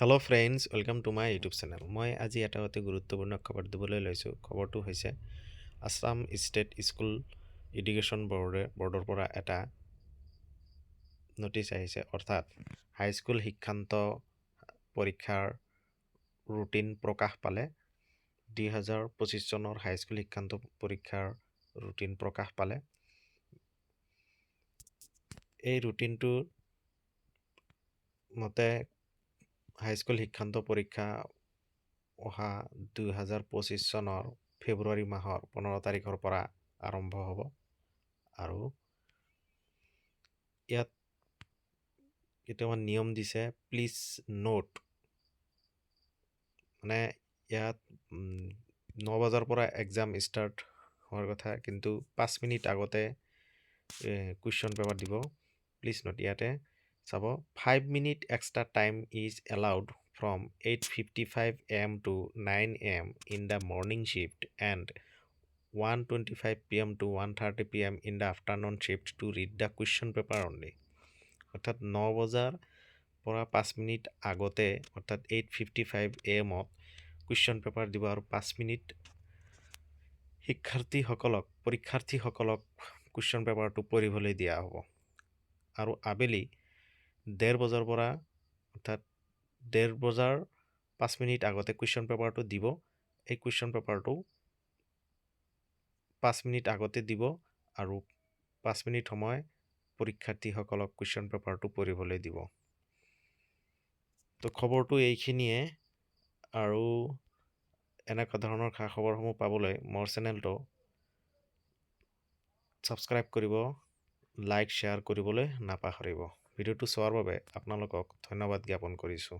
Hello' friends, welcome to my YouTube channel. মই আজি এটা অতি গুৰুত্বপূৰ্ণ খবৰ দিবলৈ লৈছোঁ। খবৰটো হৈছে আছাম ষ্টেট স্কুল এডুকেশ্যন বৰ্ডৰ পৰা এটা নটিচ আহিছে, অৰ্থাৎ হাইস্কুল শিক্ষান্ত পৰীক্ষাৰ ৰুটিন প্ৰকাশ পালে। 2025 চনৰ হাইস্কুল শিক্ষান্ত পৰীক্ষাৰ ৰুটিন প্ৰকাশ পালে। এই ৰুটিনটোৰ মতে হাইস্কুল শিক্ষান্ত পৰীক্ষা অহা 2025 চনৰ ফেব্ৰুৱাৰী মাহৰ 15 তাৰিখৰ পৰা আৰম্ভ হ'ব। আৰু ইয়াত কেইটামান নিয়ম দিছে, প্লিজ নোট। মানে ইয়াত 9 বজাৰ পৰা এক্সাম ষ্টাৰ্ট হোৱাৰ কথা, কিন্তু 5 মিনিট আগতে কুৱেশ্যন পেপাৰ দিব। প্লিজ নোট, ইয়াতে চাব, 5 minute extra time is allowed from 8:55 am to 9 am in the morning shift and 1:25 pm to 1:30 pm in the afternoon shift to read the question paper only. অৰ্থাৎ 9 বজাৰ পৰা 5 minute আগতে, অৰ্থাৎ 8:55 am question paper দিব, আৰু 5 minute পৰীক্ষাৰ্থীসকলক question পেপাৰটো পঢ়িবলৈ দিয়া হ'ব। আৰু আবেলি 1:30 বজাৰ পৰা, অৰ্থাৎ 1:30 বজাৰ 5 মিনিট আগতে কুৱেশ্যন পেপাৰটো দিব। এই কুৱেশ্যন পেপাৰটো 5 মিনিট আগতে দিব, আৰু 5 মিনিট সময় পৰীক্ষাৰ্থীসকলক কুৱেশ্যন পেপাৰটো পঢ়িবলৈ দিব। তো খবৰটো এইখিনিয়ে, আৰু এনেকুৱা ধৰণৰ খা খবৰসমূহ পাবলৈ মোৰ চেনেলটো ছাবস্ক্ৰাইব কৰিব, লাইক শ্বেয়াৰ কৰিবলৈ নাপাহৰিব। ভিডিঅ'টো চোৱাৰ বাবে আপোনালোকক ধন্যবাদ জ্ঞাপন কৰিছোঁ।